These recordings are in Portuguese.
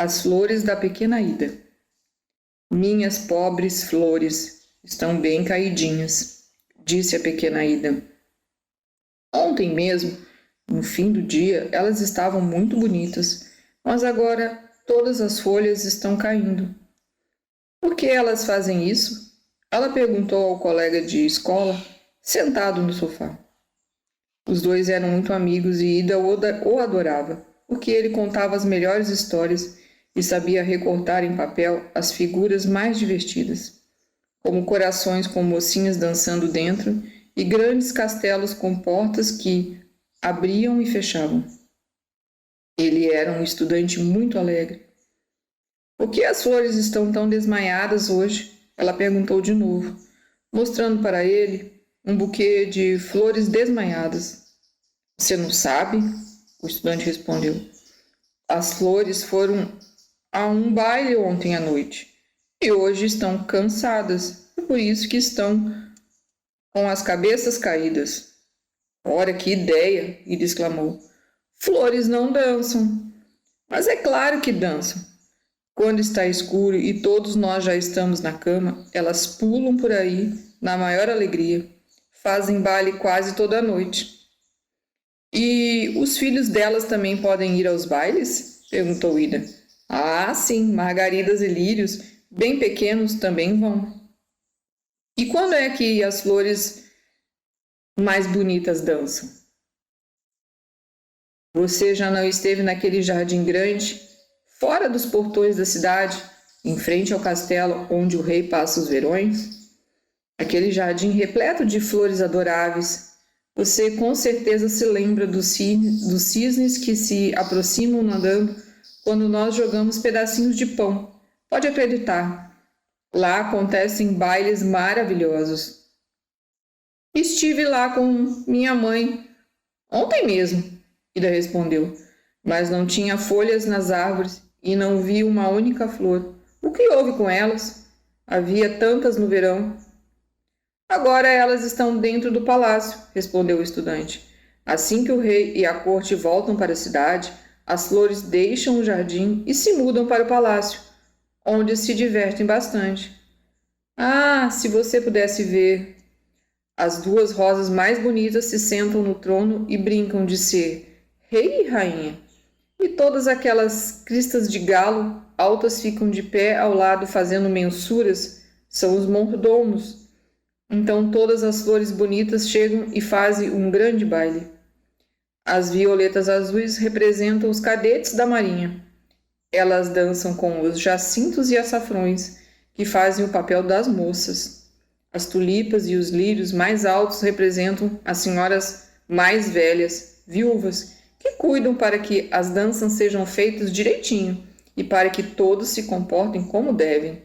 As flores da pequena Ida. Minhas pobres flores estão bem caidinhas, disse a pequena Ida. Ontem mesmo, no fim do dia, elas estavam muito bonitas, mas agora todas as folhas estão caindo. Por que elas fazem isso? Ela perguntou ao colega de escola, sentado no sofá. Os dois eram muito amigos e Ida o adorava, porque ele contava as melhores histórias e sabia recortar em papel as figuras mais divertidas, como corações com mocinhas dançando dentro e grandes castelos com portas que abriam e fechavam. Ele era um estudante muito alegre. Por que as flores estão tão desmaiadas hoje? Ela perguntou de novo, mostrando para ele um buquê de flores desmaiadas. Você não sabe? O estudante respondeu. As flores foram a um baile ontem à noite e hoje estão cansadas, é por isso que estão com as cabeças caídas. Ora, que ideia! Ele exclamou. Flores não dançam. Mas é claro que dançam. Quando está escuro e todos nós já estamos na cama, elas pulam por aí na maior alegria. Fazem baile quase toda a noite. E os filhos delas também podem ir aos bailes? Perguntou Ida. Ah, sim, margaridas e lírios, bem pequenos, também vão. E quando é que as flores mais bonitas dançam? Você já não esteve naquele jardim grande, fora dos portões da cidade, em frente ao castelo onde o rei passa os verões? Aquele jardim repleto de flores adoráveis. Você com certeza se lembra dos cisnes que se aproximam nadando quando nós jogamos pedacinhos de pão. Pode acreditar. Lá acontecem bailes maravilhosos. Estive lá com minha mãe ontem mesmo, Ida respondeu, mas não tinha folhas nas árvores e não vi uma única flor. O que houve com elas? Havia tantas no verão. Agora elas estão dentro do palácio, respondeu o estudante. Assim que o rei e a corte voltam para a cidade, as flores deixam o jardim e se mudam para o palácio, onde se divertem bastante. Ah, se você pudesse ver! As duas rosas mais bonitas se sentam no trono e brincam de ser rei e rainha. E todas aquelas cristas de galo altas ficam de pé ao lado fazendo mensuras, são os mordomos. Então todas as flores bonitas chegam e fazem um grande baile. As violetas azuis representam os cadetes da marinha. Elas dançam com os jacintos e açafrões, que fazem o papel das moças. As tulipas e os lírios mais altos representam as senhoras mais velhas, viúvas, que cuidam para que as danças sejam feitas direitinho e para que todos se comportem como devem.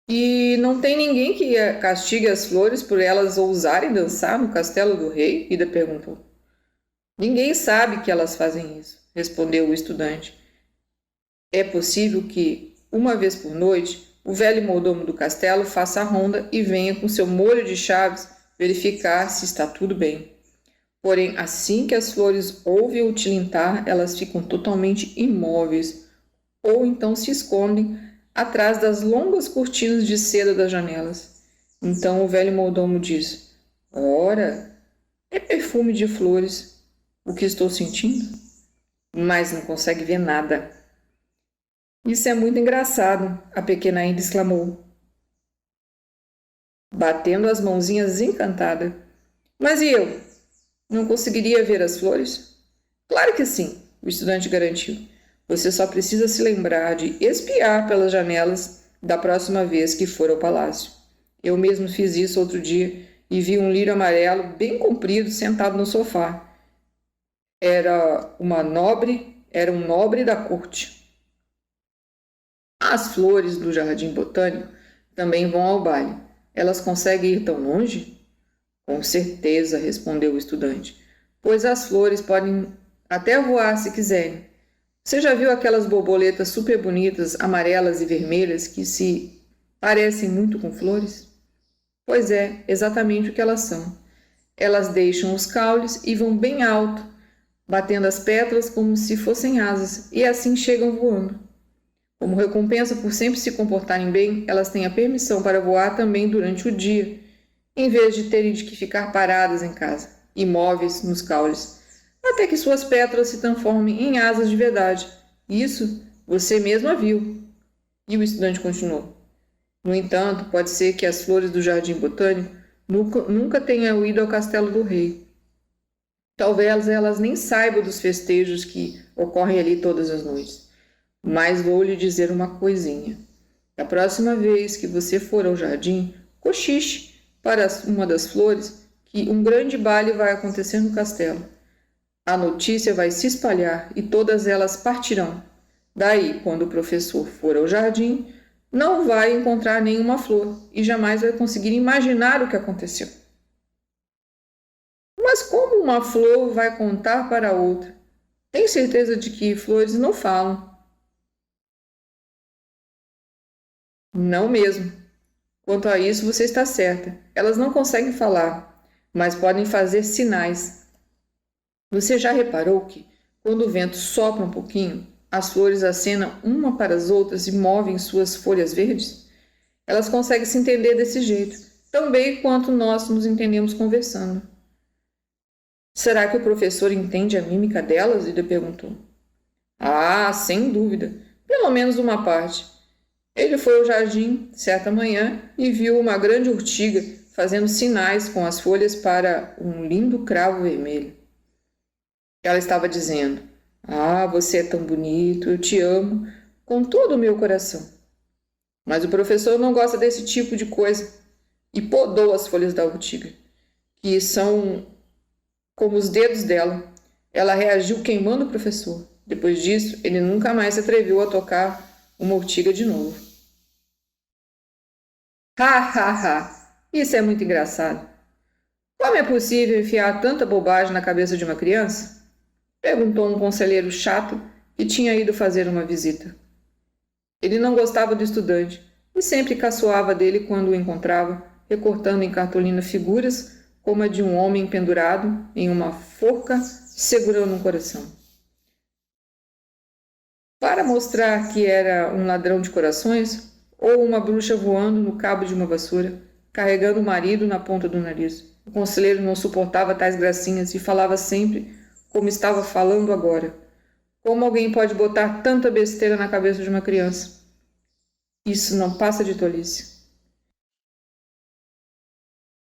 E não tem ninguém que castigue as flores por elas ousarem dançar no castelo do rei? Ida perguntou. Ninguém sabe que elas fazem isso, respondeu o estudante. É possível que, uma vez por noite, o velho mordomo do castelo faça a ronda e venha com seu molho de chaves verificar se está tudo bem. Porém, assim que as flores ouvem o tilintar, elas ficam totalmente imóveis ou então se escondem atrás das longas cortinas de seda das janelas. Então o velho mordomo diz: Ora, é perfume de flores o que estou sentindo? Mas não consegue ver nada. Isso é muito engraçado, a pequena Ida exclamou, batendo as mãozinhas encantada. Mas e eu? Não conseguiria ver as flores? Claro que sim, o estudante garantiu. Você só precisa se lembrar de espiar pelas janelas da próxima vez que for ao palácio. Eu mesmo fiz isso outro dia e vi um lírio amarelo bem comprido sentado no sofá. Era um nobre da corte. As flores do jardim botânico também vão ao baile. Elas conseguem ir tão longe? Com certeza, respondeu o estudante, pois as flores podem até voar se quiserem. Você já viu aquelas borboletas super bonitas, amarelas e vermelhas, que se parecem muito com flores? Pois é, exatamente o que elas são. Elas deixam os caules e vão bem alto, batendo as pétalas como se fossem asas, e assim chegam voando. Como recompensa por sempre se comportarem bem, elas têm a permissão para voar também durante o dia, em vez de terem de que ficar paradas em casa, imóveis nos caules, até que suas pétalas se transformem em asas de verdade. Isso você mesma viu. E o estudante continuou. No entanto, pode ser que as flores do jardim botânico nunca tenham ido ao castelo do rei. Talvez elas nem saibam dos festejos que ocorrem ali todas as noites. Mas vou lhe dizer uma coisinha. Da próxima vez que você for ao jardim, cochiche para uma das flores que um grande baile vai acontecer no castelo. A notícia vai se espalhar e todas elas partirão. Daí, quando o professor for ao jardim, não vai encontrar nenhuma flor e jamais vai conseguir imaginar o que aconteceu. Mas como uma flor vai contar para outra? Tenho certeza de que flores não falam. Não mesmo. Quanto a isso, você está certa. Elas não conseguem falar, mas podem fazer sinais. Você já reparou que, quando o vento sopra um pouquinho, as flores acenam uma para as outras e movem suas folhas verdes? Elas conseguem se entender desse jeito, tão bem quanto nós nos entendemos conversando. Será que o professor entende a mímica delas? Ida perguntou. Ah, sem dúvida. Pelo menos uma parte. Ele foi ao jardim certa manhã e viu uma grande urtiga fazendo sinais com as folhas para um lindo cravo vermelho. Ela estava dizendo: Ah, você é tão bonito, eu te amo com todo o meu coração. Mas o professor não gosta desse tipo de coisa e podou as folhas da urtiga, que são como os dedos dela. Ela reagiu queimando o professor. Depois disso, ele nunca mais se atreveu a tocar uma urtiga de novo. Ha, ha, ha! Isso é muito engraçado. Como é possível enfiar tanta bobagem na cabeça de uma criança? Perguntou um conselheiro chato que tinha ido fazer uma visita. Ele não gostava do estudante e sempre caçoava dele quando o encontrava, recortando em cartolina figuras como a de um homem pendurado em uma forca segurando um coração. Para mostrar que era um ladrão de corações, ou uma bruxa voando no cabo de uma vassoura, carregando o marido na ponta do nariz. O conselheiro não suportava tais gracinhas e falava sempre como estava falando agora. Como alguém pode botar tanta besteira na cabeça de uma criança? Isso não passa de tolice.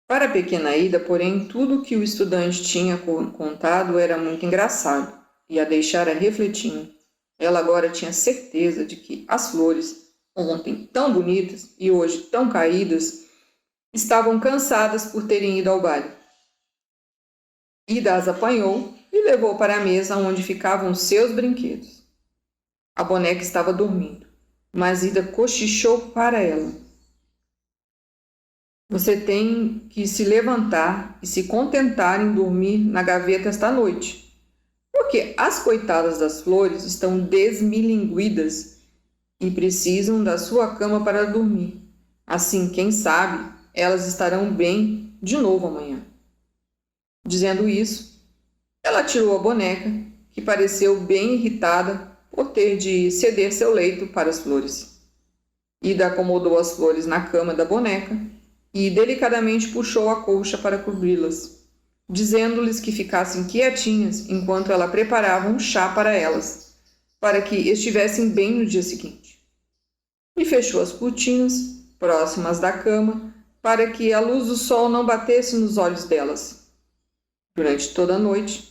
Para a pequena Ida, porém, tudo o que o estudante tinha contado era muito engraçado e a deixara refletindo. Ela agora tinha certeza de que as flores, ontem tão bonitas e hoje tão caídas, estavam cansadas por terem ido ao baile. Ida as apanhou e levou para a mesa onde ficavam seus brinquedos. A boneca estava dormindo, mas Ida cochichou para ela. Você tem que se levantar e se contentar em dormir na gaveta esta noite, porque as coitadas das flores estão desmilinguidas e precisam da sua cama para dormir. Assim, quem sabe, elas estarão bem de novo amanhã. Dizendo isso, ela tirou a boneca, que pareceu bem irritada por ter de ceder seu leito para as flores. Ida acomodou as flores na cama da boneca e delicadamente puxou a colcha para cobri-las, dizendo-lhes que ficassem quietinhas enquanto ela preparava um chá para elas, para que estivessem bem no dia seguinte. E fechou as cortinas, próximas da cama, para que a luz do sol não batesse nos olhos delas. Durante toda a noite,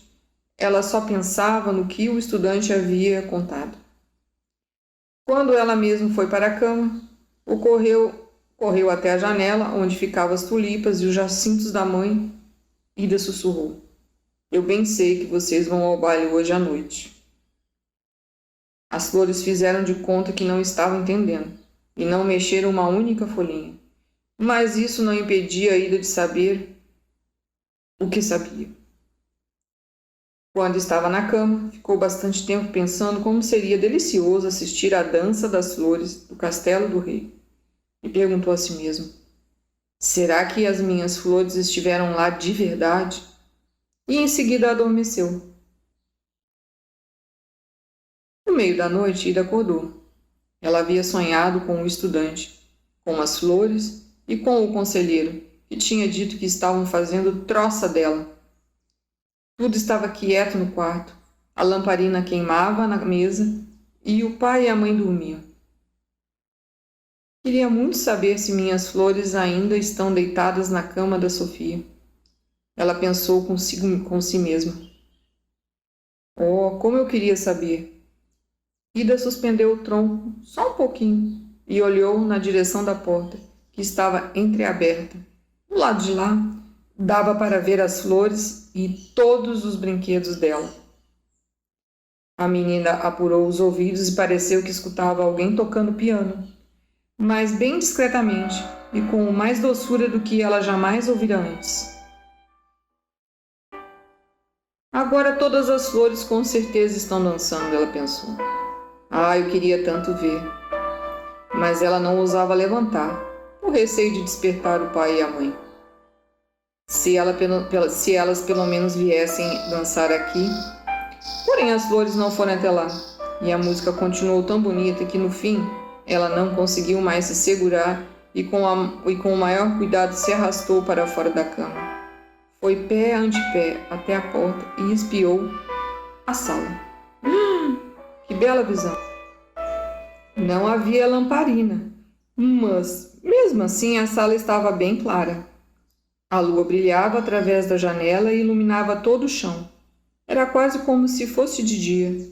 ela só pensava no que o estudante havia contado. Quando ela mesma foi para a cama, correu até a janela, onde ficavam as tulipas e os jacintos da mãe. Ida sussurrou: Eu bem sei que vocês vão ao baile hoje à noite. As flores fizeram de conta que não estavam entendendo e não mexeram uma única folhinha. Mas isso não impedia Ida de saber o que sabia. Quando estava na cama, ficou bastante tempo pensando como seria delicioso assistir à dança das flores do castelo do rei. E perguntou a si mesmo: será que as minhas flores estiveram lá de verdade? E em seguida adormeceu. No meio da noite, Ida acordou. Ela havia sonhado com o estudante, com as flores e com o conselheiro, que tinha dito que estavam fazendo troça dela. Tudo estava quieto no quarto. A lamparina queimava na mesa e o pai e a mãe dormiam. Queria muito saber se minhas flores ainda estão deitadas na cama da Sofia. Ela pensou com si mesma. Oh, como eu queria saber! Ida suspendeu o tronco só um pouquinho e olhou na direção da porta, que estava entreaberta. Do lado de lá, dava para ver as flores e todos os brinquedos dela. A menina apurou os ouvidos e pareceu que escutava alguém tocando piano, mas bem discretamente e com mais doçura do que ela jamais ouvira antes. Agora todas as flores com certeza estão dançando, ela pensou. Ah, eu queria tanto ver. Mas ela não ousava levantar, por receio de despertar o pai e a mãe. Se elas pelo menos viessem dançar aqui. Porém, as flores não foram até lá, e a música continuou tão bonita que, no fim, ela não conseguiu mais se segurar e com o maior cuidado se arrastou para fora da cama. Foi pé ante pé até a porta e espiou a sala. Que bela visão! Não havia lamparina, mas, mesmo assim, a sala estava bem clara. A lua brilhava através da janela e iluminava todo o chão. Era quase como se fosse de dia.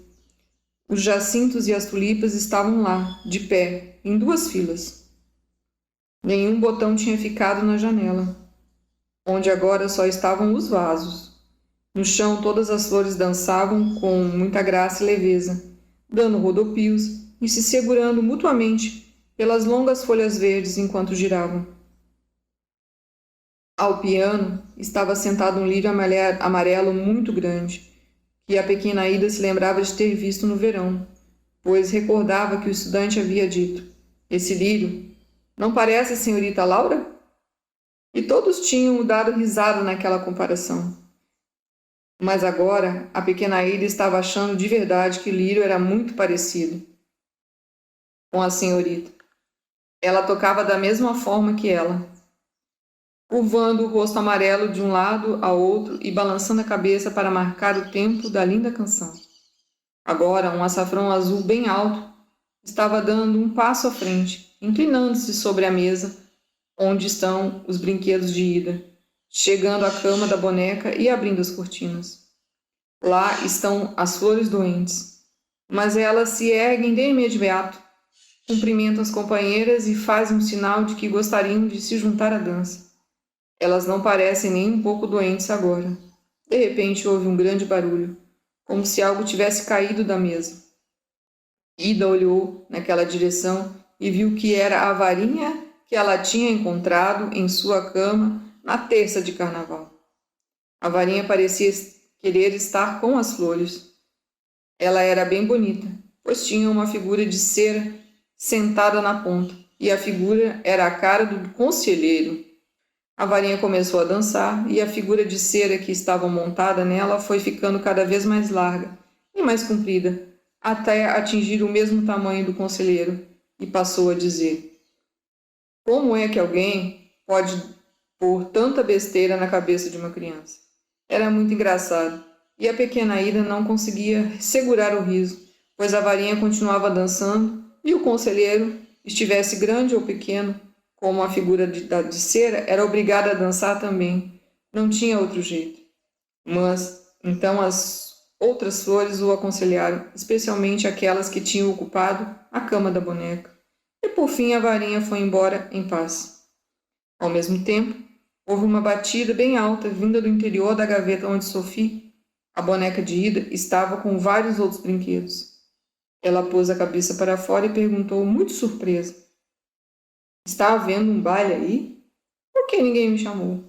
Os jacintos e as tulipas estavam lá, de pé, em 2 filas. Nenhum botão tinha ficado na janela, onde agora só estavam os vasos. No chão todas as flores dançavam com muita graça e leveza, dando rodopios e se segurando mutuamente pelas longas folhas verdes enquanto giravam. Ao piano estava sentado um lírio amarelo muito grande, que a pequena Ida se lembrava de ter visto no verão, pois recordava que o estudante havia dito: "Esse lírio não parece a senhorita Laura?" E todos tinham dado risada naquela comparação. Mas agora a pequena Ida estava achando de verdade que o lírio era muito parecido com a senhorita. Ela tocava da mesma forma que ela, curvando o rosto amarelo de um lado ao outro e balançando a cabeça para marcar o tempo da linda canção. Agora, um açafrão azul bem alto estava dando um passo à frente, inclinando-se sobre a mesa onde estão os brinquedos de Ida, chegando à cama da boneca e abrindo as cortinas. Lá estão as flores doentes, mas elas se erguem de imediato, cumprimentam as companheiras e fazem um sinal de que gostariam de se juntar à dança. Elas não parecem nem um pouco doentes agora. De repente houve um grande barulho, como se algo tivesse caído da mesa. Ida olhou naquela direção e viu que era a varinha que ela tinha encontrado em sua cama na terça de carnaval. A varinha parecia querer estar com as flores. Ela era bem bonita, pois tinha uma figura de cera sentada na ponta, e a figura era a cara do conselheiro. A varinha começou a dançar, e a figura de cera que estava montada nela foi ficando cada vez mais larga e mais comprida, até atingir o mesmo tamanho do conselheiro, e passou a dizer: "Como é que alguém pode pôr tanta besteira na cabeça de uma criança?" Era muito engraçado, e a pequena Ida não conseguia segurar o riso, pois a varinha continuava dançando, e o conselheiro, estivesse grande ou pequeno, como a figura de cera, era obrigada a dançar também. Não tinha outro jeito. Mas, então, as outras flores o aconselharam, especialmente aquelas que tinham ocupado a cama da boneca. E, por fim, a varinha foi embora em paz. Ao mesmo tempo, houve uma batida bem alta vinda do interior da gaveta onde Sophie, a boneca de Ida, estava com vários outros brinquedos. Ela pôs a cabeça para fora e perguntou, muito surpresa: "Está havendo um baile aí? Por que ninguém me chamou?"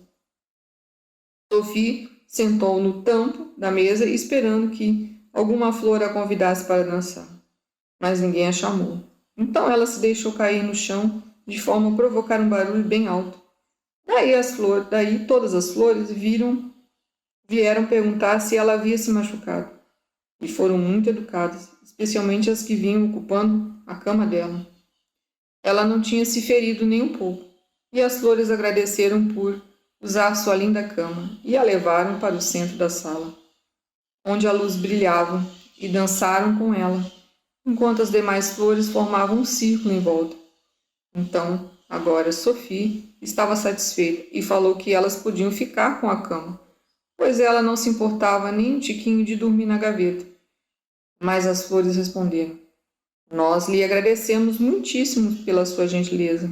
Sophie sentou no tampo da mesa esperando que alguma flor a convidasse para dançar, mas ninguém a chamou. Então ela se deixou cair no chão de forma a provocar um barulho bem alto. Daí todas as flores vieram perguntar se ela havia se machucado. e foram muito educadas, especialmente as que vinham ocupando a cama dela. Ela não tinha se ferido nem um pouco, e as flores agradeceram por usar sua linda cama e a levaram para o centro da sala, onde a luz brilhava, e dançaram com ela, enquanto as demais flores formavam um círculo em volta. Então, agora Sophie estava satisfeita e falou que elas podiam ficar com a cama, pois ela não se importava nem um tiquinho de dormir na gaveta. Mas as flores responderam: nós lhe agradecemos muitíssimo pela sua gentileza,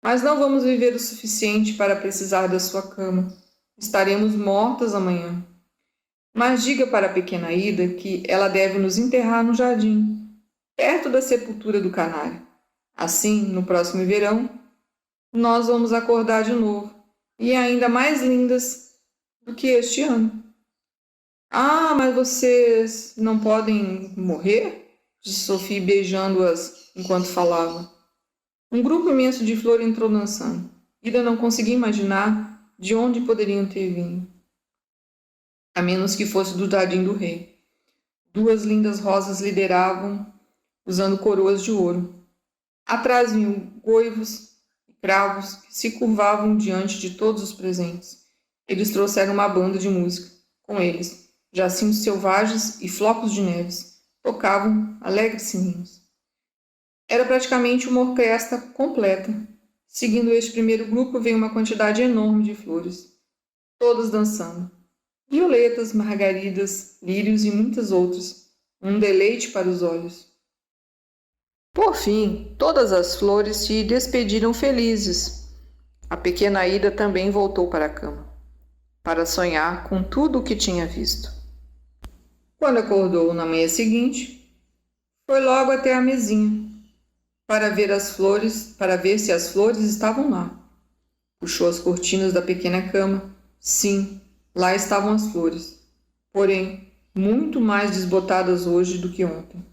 mas não vamos viver o suficiente para precisar da sua cama. Estaremos mortas amanhã. Mas diga para a pequena Ida que ela deve nos enterrar no jardim, perto da sepultura do canário. Assim, no próximo verão, nós vamos acordar de novo, e ainda mais lindas do que este ano. Ah, mas vocês não podem morrer? Disse Sophie, beijando-as enquanto falava. Um grupo imenso de flores entrou dançando. Ida não conseguia imaginar de onde poderiam ter vindo, a menos que fosse do jardim do rei. Duas lindas rosas lideravam, usando coroas de ouro. Atrás vinham goivos e cravos que se curvavam diante de todos os presentes. Eles trouxeram uma banda de música. Com eles, jacintos selvagens e flocos de neves tocavam alegres sininhos. Era praticamente uma orquestra completa. Seguindo este primeiro grupo veio uma quantidade enorme de flores, todas dançando. Violetas, margaridas, lírios e muitas outras. Um deleite para os olhos. Por fim, todas as flores se despediram felizes. A pequena Ida também voltou para a cama, para sonhar com tudo o que tinha visto. Quando acordou na manhã seguinte, foi logo até a mesinha, para ver se as flores estavam lá. Puxou as cortinas da pequena cama. Sim, lá estavam as flores, porém, muito mais desbotadas hoje do que ontem.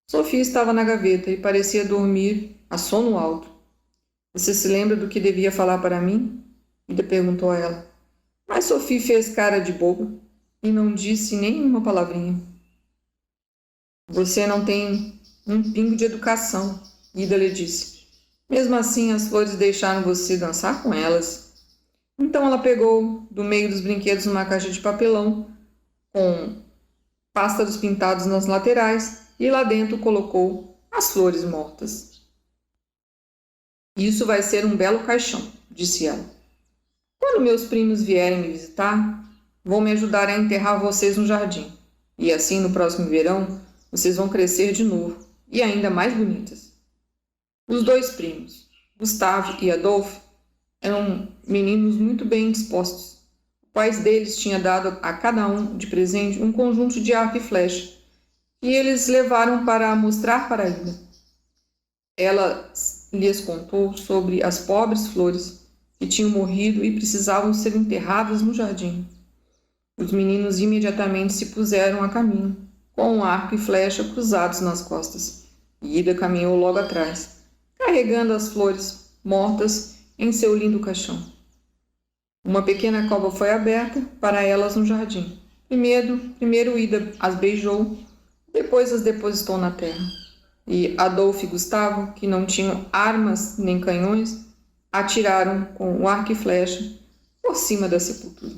Sophie estava na gaveta e parecia dormir a sono alto. Você se lembra do que devia falar para mim? Ida perguntou a ela. Mas Sophie fez cara de boba e não disse nem uma palavrinha. Você não tem um pingo de educação, Ida lhe disse. Mesmo assim, as flores deixaram você dançar com elas. Então ela pegou do meio dos brinquedos uma caixa de papelão com pássaros pintados nas laterais e lá dentro colocou as flores mortas. Isso vai ser um belo caixão, disse ela. Quando meus primos vierem me visitar, vão me ajudar a enterrar vocês no jardim. E assim, no próximo verão, vocês vão crescer de novo e ainda mais bonitas. Os dois primos, Gustave e Adolphe, eram meninos muito bem dispostos. O pai deles tinha dado a cada um de presente um conjunto de arco e flecha, e eles levaram para mostrar para Ida. Ela lhes contou sobre as pobres flores que tinham morrido e precisavam ser enterradas no jardim. Os meninos imediatamente se puseram a caminho, com um arco e flecha cruzados nas costas, e Ida caminhou logo atrás, carregando as flores mortas em seu lindo caixão. Uma pequena cova foi aberta para elas no jardim. Primeiro Ida as beijou, depois as depositou na terra. E Adolphe e Gustavo, que não tinham armas nem canhões, atiraram com o arco e flecha por cima da sepultura.